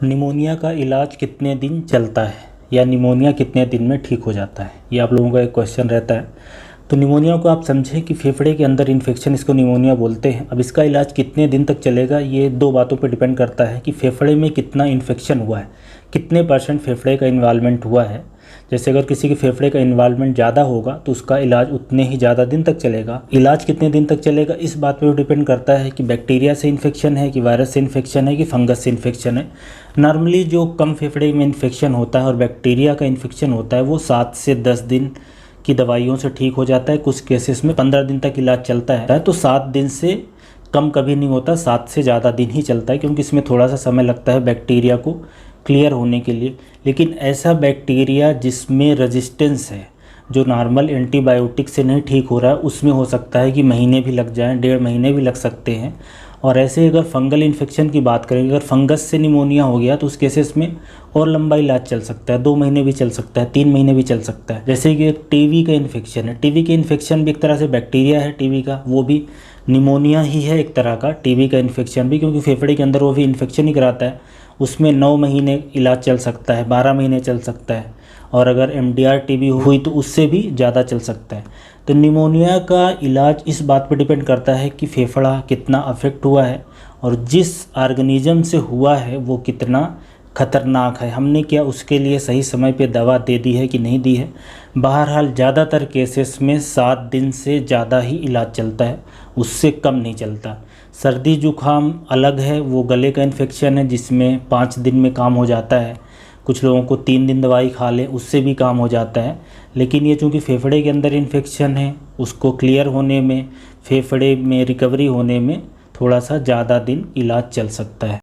Pneumonia का इलाज कितने दिन चलता है या निमोनिया कितने दिन में ठीक हो जाता है, ये आप लोगों का एक क्वेश्चन रहता है। तो निमोनिया को आप समझें कि फेफड़े के अंदर इन्फेक्शन, इसको निमोनिया बोलते हैं। अब इसका इलाज कितने दिन तक चलेगा, ये दो बातों पर डिपेंड करता है कि फेफड़े में कितना इन्फेक्शन हुआ है, कितने % फेफड़े का इन्वॉल्वमेंट हुआ है। जैसे अगर किसी के फेफड़े का इन्वॉल्वमेंट ज़्यादा होगा तो उसका इलाज उतने ही ज़्यादा दिन तक चलेगा। इलाज कितने दिन तक चलेगा इस बात पर डिपेंड करता है कि बैक्टीरिया से इन्फेक्शन है, कि वायरस से इन्फेक्शन है, कि फंगस से इन्फेक्शन है। नॉर्मली जो कम फेफड़े में इन्फेक्शन होता है और बैक्टीरिया का इन्फेक्शन होता है वो 7 से 10 दिन की दवाइयों से ठीक हो जाता है। कुछ केसेस में 15 दिन तक इलाज चलता है, तो 7 दिन से कम कभी नहीं होता, 7 से ज़्यादा दिन ही चलता है, क्योंकि इसमें थोड़ा सा समय लगता है बैक्टीरिया को क्लियर होने के लिए। लेकिन ऐसा बैक्टीरिया जिसमें रेजिस्टेंस है, जो नॉर्मल एंटीबायोटिक से नहीं ठीक हो रहा है, उसमें हो सकता है कि महीने भी लग जाएं, 1.5 महीने भी लग सकते हैं। और ऐसे अगर फंगल इन्फेक्शन की बात करें, अगर फंगस से निमोनिया हो गया तो उस केसेस में और लंबा इलाज चल सकता है, 2 महीने भी चल सकता है, 3 महीने भी चल सकता है। जैसे कि एक टीबी का इन्फेक्शन है, टीबी का इन्फेक्शन भी एक तरह से बैक्टीरिया है, टीबी का वो भी निमोनिया ही है एक तरह का, टीबी का इन्फेक्शन भी, क्योंकि फेफड़े के अंदर वो भी इन्फेक्शन ही कराता है। उसमें 9 महीने इलाज चल सकता है, 12 महीने चल सकता है, और अगर MDR टीबी हुई तो उससे भी ज़्यादा चल सकता है। तो निमोनिया का इलाज इस बात पर डिपेंड करता है कि फेफड़ा कितना अफेक्ट हुआ है और जिस ऑर्गेनिज्म से हुआ है वो कितना खतरनाक है, हमने क्या उसके लिए सही समय पे दवा दे दी है कि नहीं दी है। बहरहाल ज़्यादातर केसेस में 7 दिन से ज़्यादा ही इलाज चलता है, उससे कम नहीं चलता। सर्दी जुकाम अलग है, वो गले का इन्फेक्शन है जिसमें 5 दिन में काम हो जाता है। कुछ लोगों को 3 दिन दवाई खा लें उससे भी काम हो जाता है। लेकिन ये चूँकि फेफड़े के अंदर इन्फेक्शन है, उसको क्लियर होने में, फेफड़े में रिकवरी होने में थोड़ा सा ज़्यादा दिन इलाज चल सकता है।